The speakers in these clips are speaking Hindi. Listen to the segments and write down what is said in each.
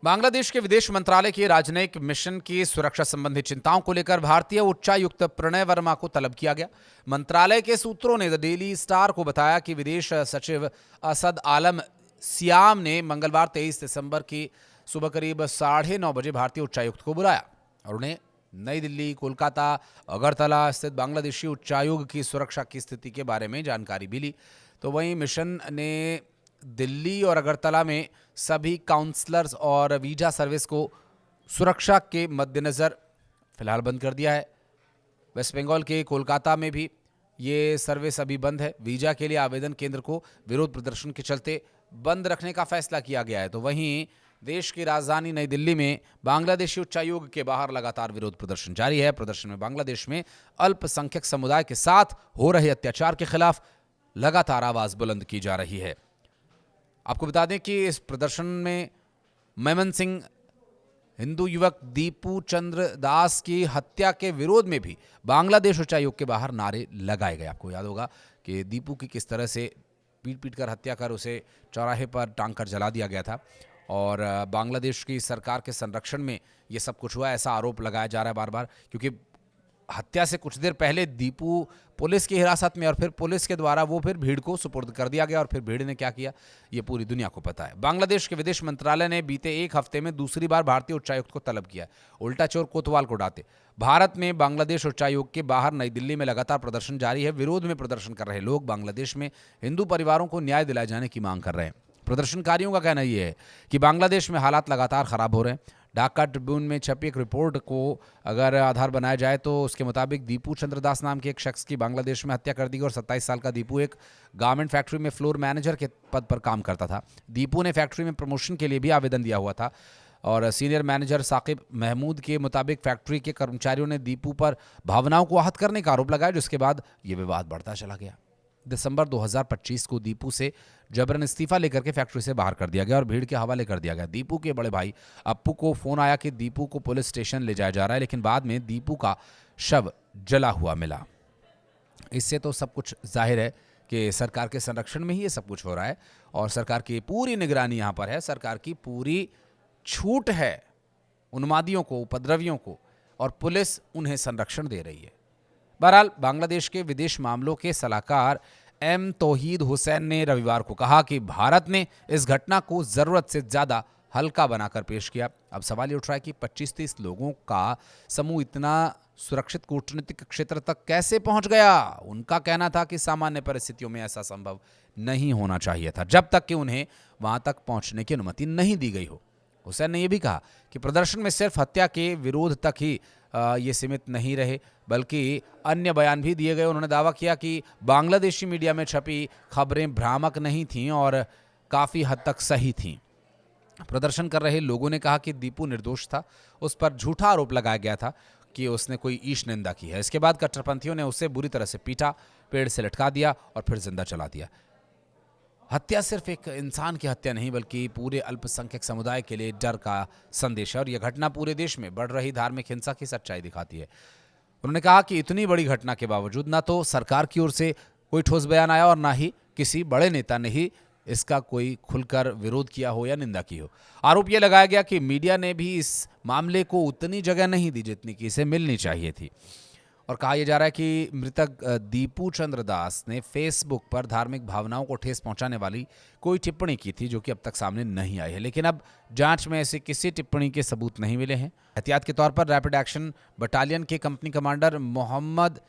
बांग्लादेश के विदेश मंत्रालय के राजनयिक मिशन की सुरक्षा संबंधी चिंताओं को लेकर भारतीय उच्चायुक्त प्रणय वर्मा को तलब किया गया। मंत्रालय के सूत्रों ने द डेली स्टार को बताया कि विदेश सचिव असद आलम सियाम ने मंगलवार 23 दिसंबर की सुबह करीब 9:30 बजे भारतीय उच्चायुक्त को बुलाया और उन्हें नई दिल्ली, कोलकाता, अगरतला स्थित बांग्लादेशी उच्चायोग की सुरक्षा की स्थिति के बारे में जानकारी भी ली। तो वहीं मिशन ने दिल्ली और अगरतला में सभी काउंसलर्स और वीजा सर्विस को सुरक्षा के मद्देनज़र फिलहाल बंद कर दिया है। वेस्ट बंगाल के कोलकाता में भी ये सर्विस अभी बंद है। वीजा के लिए आवेदन केंद्र को विरोध प्रदर्शन के चलते बंद रखने का फैसला किया गया है। तो वहीं देश की राजधानी नई दिल्ली में बांग्लादेशी उच्चायोग के बाहर लगातार विरोध प्रदर्शन जारी है। प्रदर्शन में बांग्लादेश में अल्पसंख्यक समुदाय के साथ हो रहे अत्याचार के खिलाफ लगातार आवाज बुलंद की जा रही है। आपको बता दें कि इस प्रदर्शन में मेमन हिंदू युवक दीपू चंद्र दास की हत्या के विरोध में भी बांग्लादेश उच्चायोग के बाहर नारे लगाए गए। आपको याद होगा कि दीपू की किस तरह से पीट कर हत्या कर उसे चौराहे पर टांग कर जला दिया गया था और बांग्लादेश की सरकार के संरक्षण में ये सब कुछ हुआ, ऐसा आरोप लगाया जा रहा है बार बार, क्योंकि हत्या से कुछ देर पहले दीपू पुलिस की हिरासत में और फिर पुलिस के द्वारा वो फिर भीड़ को सुपुर्द कर दिया गया और फिर भीड़ ने क्या किया ये पूरी दुनिया को पता है। बांग्लादेश के विदेश मंत्रालय ने बीते एक हफ्ते में दूसरी बार भारतीय उच्चायुक्त को तलब किया। उल्टा चोर कोतवाल को डांटे। भारत में बांग्लादेश उच्चायोग के बाहर नई दिल्ली में लगातार प्रदर्शन जारी है। विरोध में प्रदर्शन कर रहे लोग बांग्लादेश में हिंदू परिवारों को न्याय दिलाए जाने की मांग कर रहे हैं। प्रदर्शनकारियों का कहना यह है कि बांग्लादेश में हालात लगातार खराब हो रहे हैं। ढाका ट्रिब्यून में छपी एक रिपोर्ट को अगर आधार बनाया जाए तो उसके मुताबिक दीपू चंद्रदास नाम के एक शख्स की बांग्लादेश में हत्या कर दी गई और 27 साल का दीपू एक गारमेंट फैक्ट्री में फ्लोर मैनेजर के पद पर काम करता था। दीपू ने फैक्ट्री में प्रमोशन के लिए भी आवेदन दिया हुआ था और सीनियर मैनेजर साकिब महमूद के मुताबिक फैक्ट्री के कर्मचारियों ने दीपू पर भावनाओं को आहत करने का आरोप लगाया, जिसके बाद ये विवाद बढ़ता चला गया। दिसंबर 2025 को दीपू से जबरन इस्तीफा लेकर के फैक्ट्री से बाहर कर दिया गया और भीड़ के हवाले कर दिया गया। दीपू के बड़े भाई अप्पू को फोन आया कि दीपू को पुलिस स्टेशन ले जाया जा रहा है, लेकिन बाद में दीपू का शव जला हुआ मिला। इससे तो सब कुछ जाहिर है कि सरकार के संरक्षण में ही ये सब कुछ हो रहा है और सरकार की पूरी निगरानी यहाँ पर है। सरकार की पूरी छूट है उन्मादियों को, उपद्रवियों को, और पुलिस उन्हें संरक्षण दे रही है। बहरहाल बांग्लादेश के विदेश मामलों के सलाहकार एम तौहीद हुसैन ने रविवार को कहा कि भारत ने इस घटना को जरूरत से ज्यादा हल्का बनाकर पेश किया। अब सवाल ये उठ रहा है कि 25-30 लोगों का समूह इतना सुरक्षित कूटनीतिक क्षेत्र तक कैसे पहुंच गया। उनका कहना था कि सामान्य परिस्थितियों में ऐसा संभव नहीं होना चाहिए था जब तक कि उन्हें वहां तक पहुंचने की अनुमति नहीं दी गई हो। हुसैन ने यह भी कहा कि प्रदर्शन में सिर्फ हत्या के विरोध तक ही ये सीमित नहीं रहे, बल्कि अन्य बयान भी दिए गए। उन्होंने दावा किया कि बांग्लादेशी मीडिया में छपी खबरें भ्रामक नहीं थीं और काफ़ी हद तक सही थीं। प्रदर्शन कर रहे लोगों ने कहा कि दीपू निर्दोष था, उस पर झूठा आरोप लगाया गया था कि उसने कोई ईश निंदा की है। इसके बाद कट्टरपंथियों ने उसे बुरी तरह से पीटा, पेड़ से लटका दिया और फिर जिंदा जला दिया। हत्या सिर्फ एक इंसान की हत्या नहीं बल्कि पूरे अल्पसंख्यक समुदाय के लिए डर का संदेश है और यह घटना पूरे देश में बढ़ रही धार्मिक हिंसा की सच्चाई दिखाती है। उन्होंने कहा कि इतनी बड़ी घटना के बावजूद ना तो सरकार की ओर से कोई ठोस बयान आया और ना ही किसी बड़े नेता ने ही इसका कोई खुलकर विरोध किया हो या निंदा की हो। आरोप यह लगाया गया कि मीडिया ने भी इस मामले को उतनी जगह नहीं दी जितनी कि इसे मिलनी चाहिए थी और कहा यह जा रहा है कि मृतक दीपू चंद्र दास ने फेसबुक पर धार्मिक भावनाओं को ठेस पहुंचाने वाली कोई टिप्पणी की थी जो कि अब तक सामने नहीं आई है, लेकिन अब जांच में ऐसी किसी टिप्पणी के सबूत नहीं मिले हैं। एहतियात के तौर पर रैपिड एक्शन बटालियन के कंपनी कमांडर मोहम्मद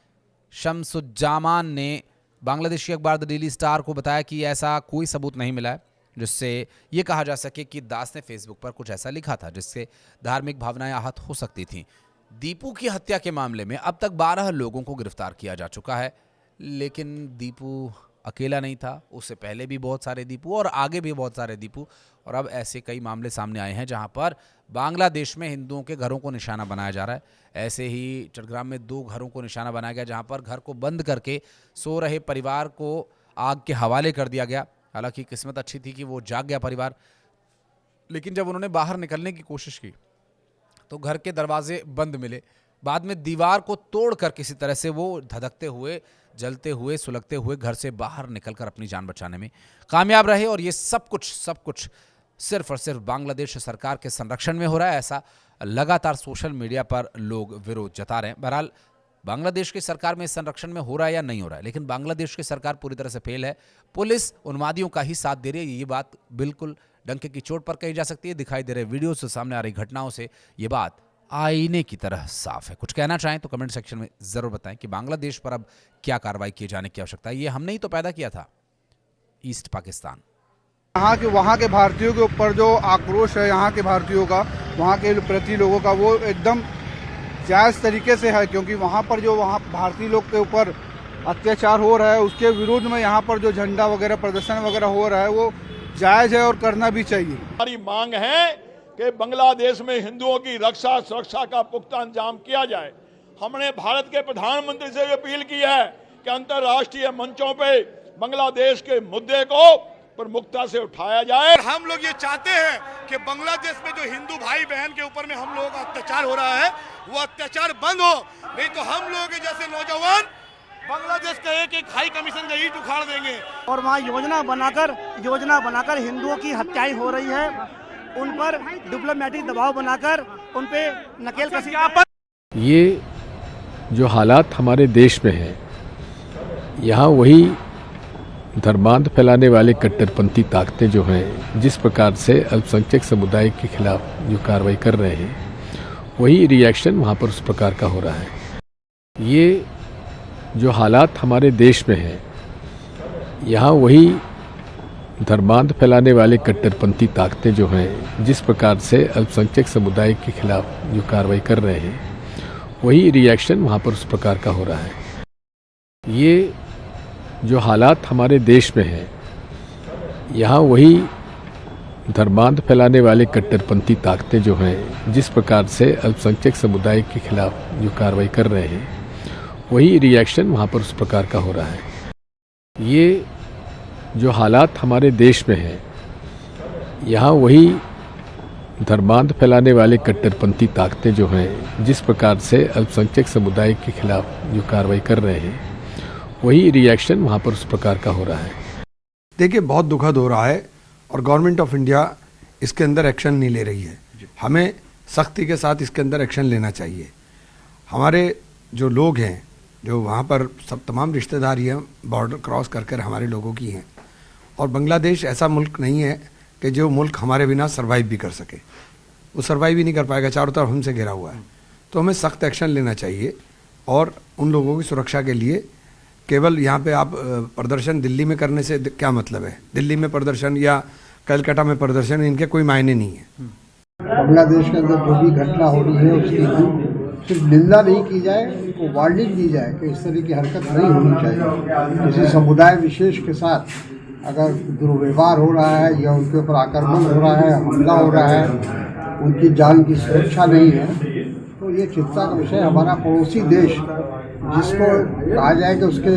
शमसुज्जामान ने बांग्लादेशी अखबार द डेली स्टार को बताया कि ऐसा कोई सबूत नहीं मिला है जिससे ये कहा जा सके कि दास ने फेसबुक पर कुछ ऐसा लिखा था जिससे धार्मिक भावनाएं आहत हो सकती थीं। दीपू की हत्या के मामले में अब तक 12 लोगों को गिरफ्तार किया जा चुका है, लेकिन दीपू अकेला नहीं था। उससे पहले भी बहुत सारे दीपू और आगे भी बहुत सारे दीपू, और अब ऐसे कई मामले सामने आए हैं जहां पर बांग्लादेश में हिंदुओं के घरों को निशाना बनाया जा रहा है। ऐसे ही चट्टग्राम में 2 घरों को निशाना बनाया गया जहां पर घर को बंद करके सो रहे परिवार को आग के हवाले कर दिया गया। हालांकि किस्मत अच्छी थी कि वो जाग गया परिवार, लेकिन जब उन्होंने बाहर निकलने की कोशिश की तो घर के दरवाजे बंद मिले। बाद में दीवार को तोड़कर किसी तरह से वो धधकते हुए, जलते हुए, सुलगते हुए घर से बाहर निकलकर अपनी जान बचाने में कामयाब रहे और ये सब कुछ सिर्फ और सिर्फ बांग्लादेश सरकार के संरक्षण में हो रहा है, ऐसा लगातार सोशल मीडिया पर लोग विरोध जता रहे हैं। बहरहाल बांग्लादेश की सरकार में इस संरक्षण में हो रहा है या नहीं हो रहा है, लेकिन बांग्लादेश की सरकार पूरी तरह से फेल है। पुलिस उन्मादियों का ही साथ दे रही है, ये बात बिल्कुल डंके की चोट पर कही जा सकती है। दिखाई दे रहे वीडियो से, सामने आ रही घटनाओं से ये बात आईने की तरह साफ है। कुछ कहना चाहें तो कमेंट सेक्शन में जरूर बताएं कि बांग्लादेश पर अब क्या कार्रवाई किए जाने की आवश्यकता है। ये हमने ही तो पैदा किया था ईस्ट पाकिस्तान। वहाँ के भारतीयों के ऊपर जो आक्रोश है यहाँ के भारतीयों का, वहाँ के प्रति लोगों का, वो एकदम जायज़ तरीके से है, क्योंकि वहाँ पर जो भारतीय लोग के ऊपर अत्याचार हो रहा है उसके विरोध में यहाँ पर जो झंडा वगैरह प्रदर्शन वगैरह हो रहा है वो जायज़ है और करना भी चाहिए। हमारी मांग है कि बांग्लादेश में हिंदुओं की रक्षा सुरक्षा का पुख्ता इंतजाम किया जाए। हमने भारत के प्रधानमंत्री से अपील की है कि अंतर्राष्ट्रीय मंचों पे बांग्लादेश के मुद्दे को प्रमुखता से उठाया जाए। हम लोग ये चाहते हैं कि बांग्लादेश में जो हिंदू भाई बहन के ऊपर में हम लोगों का अत्याचार हो रहा है वो अत्याचार बंद हो, नहीं तो हम लोगों के जैसे नौजवान बांग्लादेश का एक एक हाई कमीशन का ईंट उखाड़ देंगे। और वहाँ योजना बनाकर हिंदुओं की हत्याएं हो रही है, उन पर डिप्लोमेटिक दबाव बनाकर उन पे नकेल कसी। ये जो हालात हमारे देश में हैं, यहाँ वही धर्मांध फैलाने वाले कट्टरपंथी ताकतें जो हैं, जिस प्रकार से अल्पसंख्यक समुदाय के खिलाफ जो कार्रवाई कर रहे हैं, वही रिएक्शन वहाँ पर उस प्रकार का हो रहा है। ये जो हालात हमारे देश में हैं, यहाँ वही धर्मांध फैलाने वाले कट्टरपंथी ताकतें जो हैं, जिस प्रकार से अल्पसंख्यक समुदाय के खिलाफ जो कार्रवाई कर रहे हैं, वही रिएक्शन वहाँ पर उस प्रकार का हो रहा है। ये जो हालात हमारे देश में हैं, यहाँ वही धर्मांध फैलाने वाले कट्टरपंथी ताकतें जो हैं, जिस प्रकार से अल्पसंख्यक समुदाय के खिलाफ जो कार्रवाई कर रहे हैं, वही रिएक्शन वहाँ पर उस प्रकार का हो रहा है। ये जो हालात हमारे देश में हैं, यहाँ वही धर्मांध फैलाने वाले कट्टरपंथी ताकतें जो हैं, जिस प्रकार से अल्पसंख्यक समुदाय के खिलाफ जो कार्रवाई कर रहे हैं, वही रिएक्शन वहाँ पर उस प्रकार का हो रहा है। देखिए, बहुत दुखद हो रहा है और गवर्नमेंट ऑफ इंडिया इसके अंदर एक्शन नहीं ले रही है। हमें सख्ती के साथ इसके अंदर एक्शन लेना चाहिए। हमारे जो लोग हैं, जो वहाँ पर सब तमाम रिश्तेदारी हैं, बॉर्डर क्रॉस कर हमारे लोगों की हैं, और बांग्लादेश ऐसा मुल्क नहीं है कि जो मुल्क हमारे बिना सर्वाइव भी कर सके। वो सर्वाइव ही नहीं कर पाएगा, चारों तरफ हमसे घिरा हुआ है। तो हमें सख्त एक्शन लेना चाहिए और उन लोगों की सुरक्षा के लिए केवल यहाँ पे आप प्रदर्शन दिल्ली में करने से क्या मतलब है? दिल्ली में प्रदर्शन या कलकत्ता में प्रदर्शन, इनके कोई मायने नहीं है। बांग्लादेश के अंदर जो भी घटना हो रही है उसकी सिर्फ निंदा नहीं की जाए, उनको वार्निंग दी जाए कि इस तरह की हरकत नहीं होनी चाहिए। किसी समुदाय विशेष के साथ अगर दुर्व्यवहार हो रहा है या उनके ऊपर आक्रमण हो रहा है, हमला हो रहा है, उनकी जान की सुरक्षा नहीं है, तो ये चिंता का विषय। हमारा पड़ोसी देश, जिसको कहा जाए कि उसके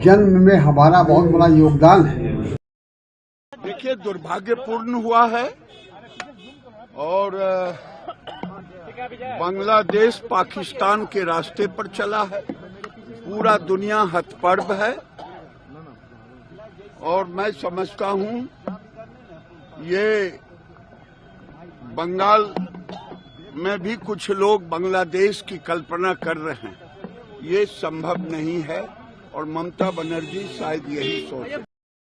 जन्म में हमारा बहुत बड़ा योगदान है। देखिए, दुर्भाग्यपूर्ण हुआ है और बांग्लादेश पाकिस्तान के रास्ते पर चला है। पूरा दुनिया हतप्रभ है और मैं समझता हूं ये बंगाल में भी कुछ लोग बांग्लादेश की कल्पना कर रहे हैं। ये संभव नहीं है और ममता बनर्जी शायद यही सोच